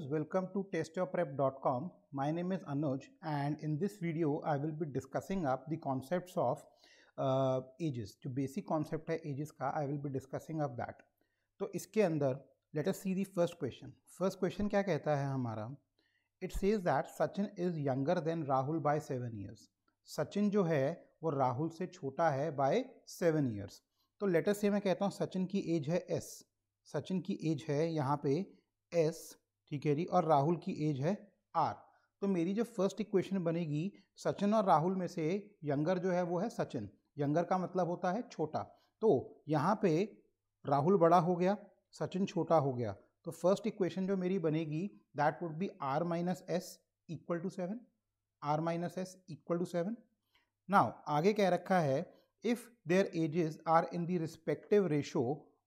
viewers, welcome to testyourprep.com. My name is Anuj and in this video I will be discussing up the concepts of ages. जो basic concept है ages का I will be discussing up that. तो इसके अंदर let us see the first question. First question क्या कहता है हमारा? It says that Sachin is younger than Rahul by 7 years. Sachin जो है वो राहुल से छोटा है by 7 years. तो let us say मैं कहता हूँ सचिन की एज है S. सचिन की एज है यहाँ पे S, ठीक है जी, और राहुल की एज है R. तो मेरी जो फर्स्ट इक्वेशन बनेगी, सचिन और राहुल में से यंगर जो है वो है सचिन. यंगर का मतलब होता है छोटा. तो यहाँ पे राहुल बड़ा हो गया, सचिन छोटा हो गया. तो फर्स्ट इक्वेशन जो मेरी बनेगी that would be R minus S equal to 7. R minus S equal to 7. Now आगे कह रखा है if their ages are in the respective ratio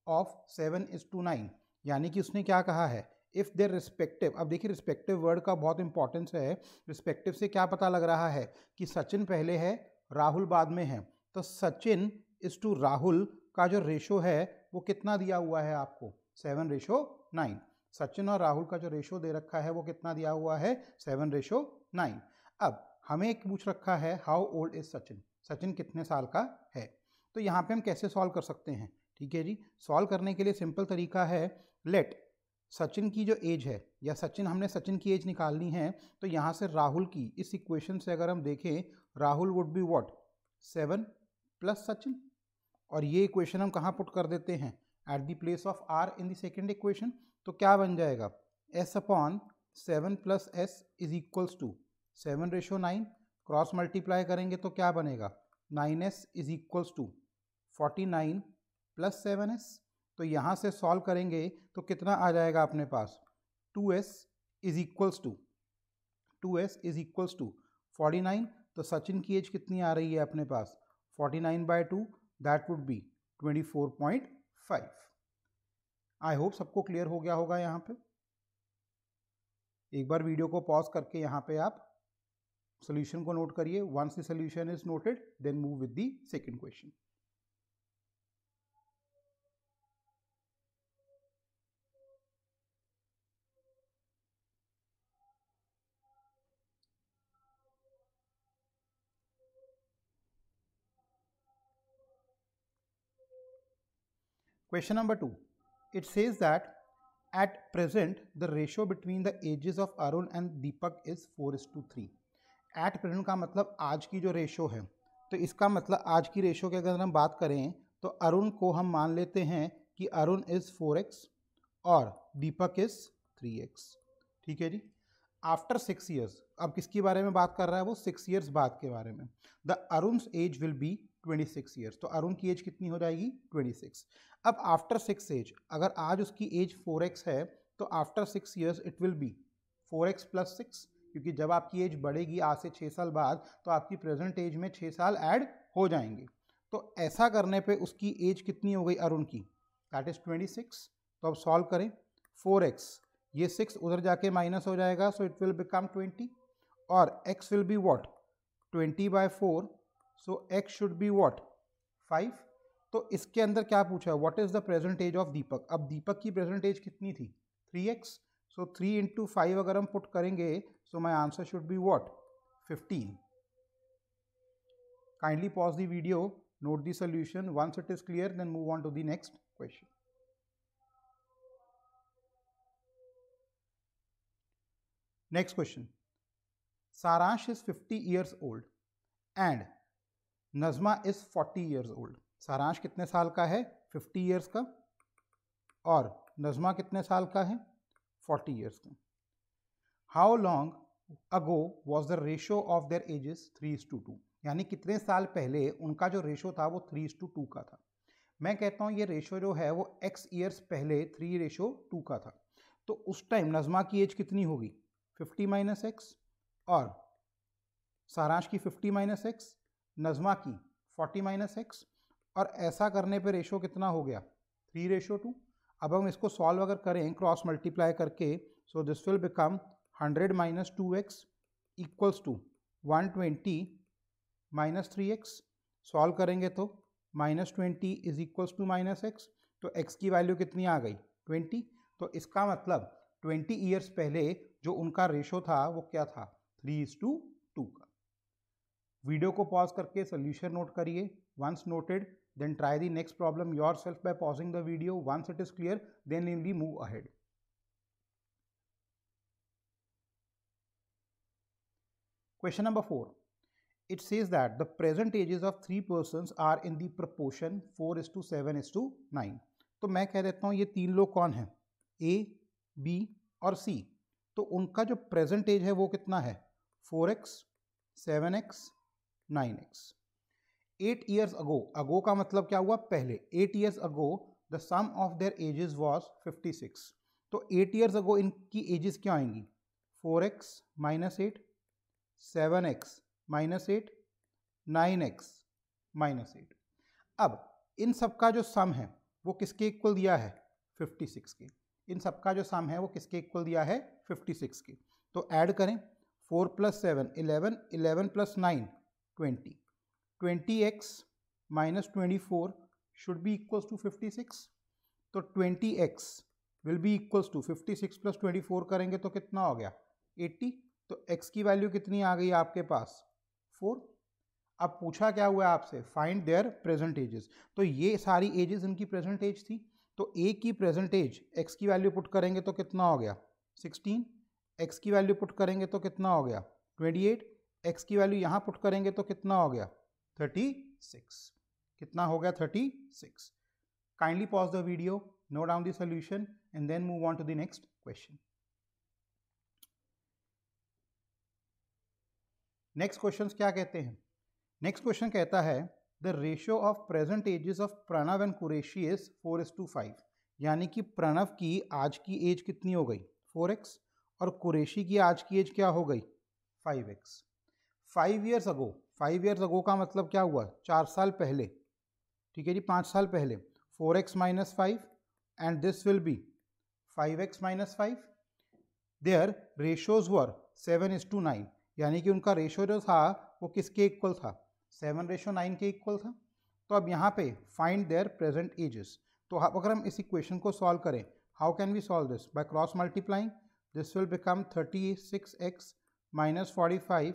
of 7:9. यानी कि उसने क्या कहा है, इफ देयर रिस्पेक्टिव. अब देखिए रिस्पेक्टिव वर्ड का बहुत इंपॉर्टेंस है. रिस्पेक्टिव से क्या पता लग रहा है कि सचिन पहले है, राहुल बाद में है. तो सचिन इज टू राहुल का जो रेशो है वो कितना दिया हुआ है आपको, 7:9. सचिन और राहुल का जो रेशो दे रखा है वो कितना दिया हुआ है, 7:9. अब हमें एक पूछ रखा है how old is Sachin, Sachin कितने साल का है. तो यहाँ पे हम कैसे सॉल्व कर सकते हैं, ठीक है जी. सॉल्व करने के लिए सिंपल तरीका है, लेट सचिन की जो एज है, या हमने सचिन की एज निकालनी है. तो यहाँ से राहुल की इस इक्वेशन से अगर हम देखें, Rahul would be what, 7 plus Sachin. और ये इक्वेशन हम कहाँ पुट कर देते हैं, at the place of R in the second equation. तो क्या बन जाएगा, S upon 7 plus S is equals to 7:9. Cross multiply करेंगे तो क्या बनेगा, 9S is equals to 49 plus 7S. तो यहाँ से सॉल्व करेंगे तो कितना आ जाएगा अपने पास, 2S इज इक्वल्स टू 49. तो सचिन की एज कितनी आ रही है अपने पास, 49/2, that would B 24.5. I hope सबको क्लियर हो गया होगा. यहाँ पे एक बार वीडियो को पॉज करके यहाँ पे आप सोल्यूशन को नोट करिए. Once the solution is noted then move with the second question. Question number 2. It says that at present the ratio between the ages of Arun and Deepak is 4:3. At present का मतलब आज की जो ratio है. तो इसका मतलब आज की रेशो की अगर हम बात करें तो अरुण को हम मान लेते हैं कि अरुण इज़ 4x और दीपक इज़ 3x. ठीक है जी. आफ्टर 6 ईयर्स, अब किसके बारे में बात कर रहा है वो, 6 ईयर्स बाद के बारे में. The Arun's age will be 26 years. तो अरुण की एज कितनी हो जाएगी, 26. अब आफ्टर 6 एज, अगर आज उसकी एज 4x है तो after 6 years it will be 4x plus 6. क्योंकि जब आपकी एज बढ़ेगी आज से 6 साल बाद तो आपकी प्रेजेंट एज में 6 साल ऐड हो जाएंगे. तो ऐसा करने पे उसकी एज कितनी हो गई अरुण की, दैट इज 26. तो अब सॉल्व करें, 4x, ये 6 उधर जाके माइनस हो जाएगा, सो इट विल बिकम 20. और x will be what, 20/4. So x should be what, 5. तो इसके अंदर क्या पूछा है, what is the present age of Deepak. अब दीपक की प्रेजेंट एज कितनी थी, 3x. सो 3 into 5 अगर हम पुट करेंगे so my answer should be what, 15. Kindly pause the video, note the solution. Once it is clear then move on to the next question. Next question. Saransh is 50 years old and Nazma is 40 years old. सारांश कितने साल का है, 50 years का, और नज़मा कितने साल का है, 40 years का. How long ago was the ratio of their ages 3:2? यानी कितने साल पहले उनका जो रेशो था वो 3:2 का था. मैं कहता हूँ ये रेशो जो है वो x ईयर्स पहले 3:2 का था. तो उस टाइम नज़मा की एज कितनी होगी, 50 माइनस एक्स, और सारांश की 50 माइनस एक्स, नज़मा की 40 माइनस एक्स. और ऐसा करने पे रेशो कितना हो गया, 3:2. अब हम इसको सॉल्व अगर करें क्रॉस मल्टीप्लाई करके, so this will become 100 minus 2x equals to 120 minus 3x. Solve करेंगे तो -20 इज इक्वल्स टू -x. तो x की वैल्यू कितनी आ गई, 20. तो इसका मतलब 20 ईयर्स पहले जो उनका रेशो था वो क्या था, 3:2 का। वीडियो को पॉज करके सोल्यूशन नोट करिए। Once noted, then try the next problem yourself by pausing the video. Once it is clear, then only move ahead. Question number 4. It says that the present ages of 3 persons are in the proportion 4:7:9. तो मैं कह देता हूँ ये 3 लोग कौन हैं, A, B और C। तो उनका जो प्रेजेंट एज है वो कितना है, 4x, 7x, 9x। 8 years ago, अगो का मतलब क्या हुआ, पहले। 8 years ago the sum of their ages was 56। तो 8 years ago इनकी एजेस क्या आएंगी, 4x - 8, 7x - 8, 9x - 8। अब इन सब का जो सम है वो किसके इक्वल दिया है, 56 के। इन सब का जो सम है वो किसके इक्वल दिया है, 56 के। तो ऐड करें, 4 + 7 11, 11 + 9 20, 20x - 24 should be equals to 56। तो 20x will be equals to 56 + 24 करेंगे तो कितना हो गया, 80। तो x की वैल्यू कितनी आ गई आपके पास, 4। अब पूछा क्या हुआ आपसे, फाइंड देयर प्रेजेंट एजेस। तो ये सारी एजेस इनकी प्रेजेंट एज थी। तो a की प्रेजेंट एज, x की वैल्यू पुट करेंगे तो कितना हो गया, 16। x की वैल्यू पुट करेंगे तो कितना हो गया, 28। x की वैल्यू यहाँ पुट करेंगे तो कितना हो गया, 36। कितना हो गया, 36। Kindly pause the video, note down the solution and then move on to the next question. Next question क्या कहते हैं, नेक्स्ट क्वेश्चन कहता है the ratio of present ages of Pranav and Qureshi is 4:5। यानी कि प्रणव की आज की एज कितनी हो गई, 4x, और कुरैशी की आज की एज क्या हो गई, 5x। 5 years ago, 5 years ago का मतलब क्या हुआ, 4 साल पहले, ठीक है जी, 5 साल पहले। 4x - 5 and this will be 5x - 5। Their ratios were 7:9। यानी कि उनका रेशियो जो था वो किसके इक्वल था, 7:9 के इक्वल था। तो अब यहाँ पे फाइंड देयर प्रेजेंट एजेस। तो अगर हम इस इक्वेशन को सॉल्व करें, how can we solve this, by cross multiplying. This will become 36x - 45,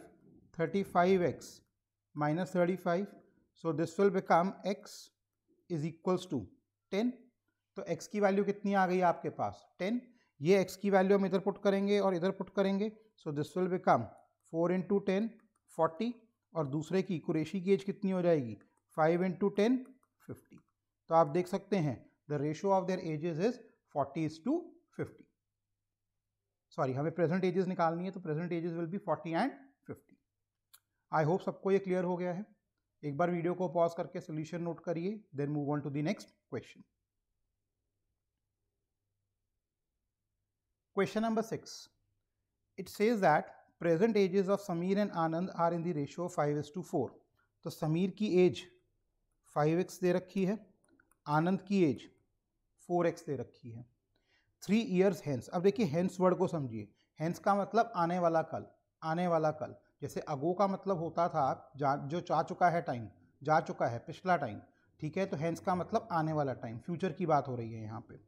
35x - 35। So this will become x is equals to 10। तो x की वैल्यू कितनी आ गई आपके पास, 10। ये x की वैल्यू हम इधर पुट करेंगे और इधर पुट करेंगे। So this will become 4 × 10 40। और दूसरे की, कुरैशी की एज कितनी हो जाएगी, 5 × 10 50। तो आप देख सकते हैं the ratio of their ages is 40:50। Sorry, हमें प्रेजेंट एजेस निकालनी है, तो present ages will be 40 and 50। I hope सबको ये क्लियर हो गया है। एक बार वीडियो को पॉज करके सोल्यूशन नोट करिए, then move on to the next question. Question number 6, it says that present ages of Sameer and Anand are in the ratio 5:4। तो समीर की एज 5x दे रखी है, आनंद की एज 4x दे रखी है। 3 years हेंस। अब देखिए हेंस वर्ड को समझिए। हेंस का मतलब आने वाला कल, आने वाला कल। जैसे अगो का मतलब होता था जो जा चुका है टाइम, जा चुका है, पिछला टाइम, ठीक है। तो हेंस का मतलब आने वाला टाइम, फ्यूचर की बात हो रही है यहाँ पे।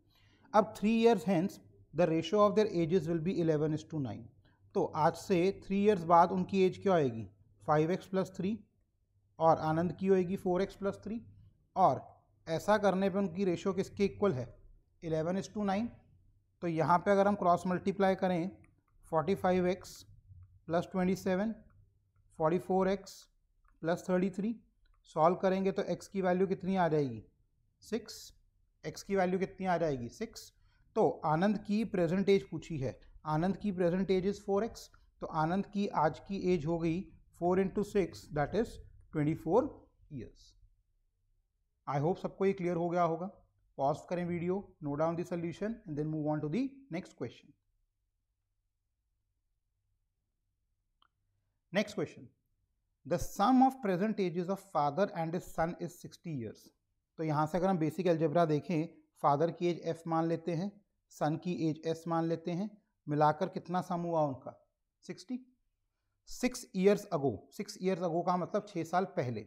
अब 3 years hence the ratio of their edges will B 11:9। तो आज से 3 years बाद उनकी एज क्या आएगी, 5x + 3, और आनंद की होएगी 4x + 3। और ऐसा करने पे उनकी रेशियो किसके इक्वल है, 11:9। तो यहाँ पे अगर हम क्रॉस मल्टीप्लाई करें, 45x + 27, 44x + 33, सॉल्व करेंगे तो x की वैल्यू कितनी आ जाएगी, 6। x की वैल्यू कितनी आ जाएगी, 6। तो आनंद की प्रेजेंट एज पूछी है, आनंद की प्रेजेंट एज इज 4x। तो आनंद की आज की एज हो गई 4 × 6, that is 24 years. I hope सबको ये क्लियर हो गया होगा। पॉज करें video, note down the solution and then move on to the next question. Next question, the sum of present ages of father and his son is 60 years. तो यहाँ से अगर हम बेसिक अलजेब्रा देखें, फादर की age f मान लेते हैं, सन की एज s मान लेते हैं, मिलाकर कितना सम हुआ उनका, 60। 6 years ago, 6 years ago का मतलब 6 साल पहले।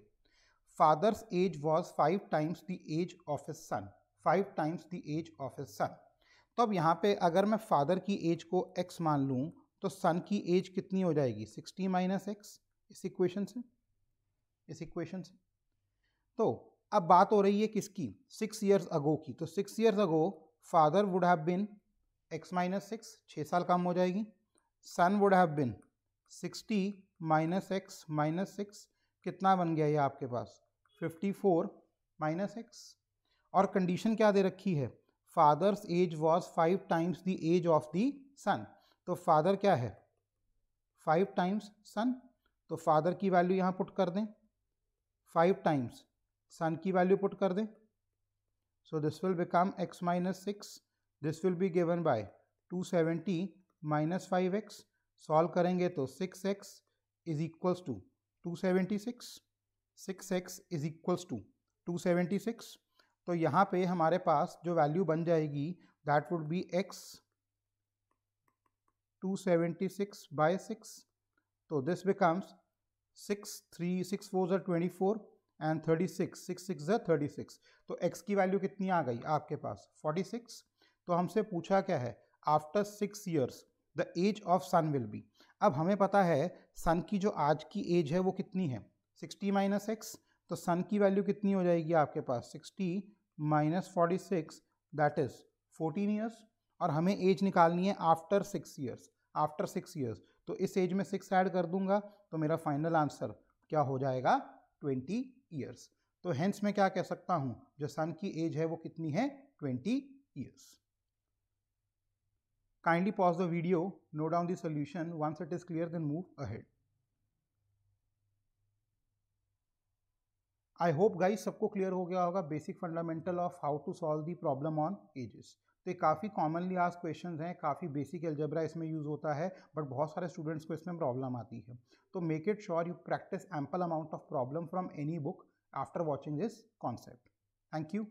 Father's age was 5 times the age of his son, 5 times the age of his son. तो अब यहाँ पे अगर मैं फादर की एज को x मान लूँ तो सन की एज कितनी हो जाएगी 60 माइनस एक्स, इस इक्वेशन से। तो अब बात हो रही है किसकी, 6 ईयर्स अगो की। तो 6 years ago father would have been x minus 6, 6 साल कम हो जाएगी। Son would have been 60 minus x minus 6, कितना बन गया ये आपके पास 54 माइनस एक्स। और कंडीशन क्या दे रखी है, father's age was 5 times the age of the son. तो फादर क्या है 5 टाइम्स सन, तो फादर की वैल्यू यहाँ पुट कर दें, 5 टाइम्स सन की वैल्यू पुट कर दें। So this will become x minus 6, this will be given by 270 minus 5x। Solve करेंगे तो 6x is equals to 276, 6x is equals to 276। तो यहाँ पे हमारे पास जो वैल्यू बन जाएगी that would be x 276 by 6। तो this becomes 6 4 are 24 and 36, 6 6 are 36। तो x की वैल्यू कितनी आ गई आपके पास 46। तो हमसे पूछा क्या है, after 6 years the age of son will be. अब हमें पता है सन की जो आज की एज है वो कितनी है 60 माइनस एक्स। तो सन की वैल्यू कितनी हो जाएगी आपके पास 60 माइनस 46 दैट इज 14 ईयर्स। और हमें एज निकालनी है आफ्टर 6 ईयर्स, आफ्टर 6 ईयर्स। तो इस एज में 6 ऐड कर दूंगा तो मेरा फाइनल आंसर क्या हो जाएगा 20 ईयर्स। तो हेंस मैं क्या कह सकता हूं, जो सन की एज है वो कितनी है 20 years. Kindly pause the video, note down the solution. Once it is clear, then move ahead. I hope guys सबको क्लियर हो गया होगा basic fundamental of how to solve the problem on ages. तो ये काफ़ी कॉमनली आस्क्ड क्वेश्चंस हैं, काफ़ी basic algebra इसमें यूज़ होता है, बट बहुत सारे स्टूडेंट्स को इसमें प्रॉब्लम आती है। तो make it sure you practice ample amount of problem from any book after watching this concept. Thank you.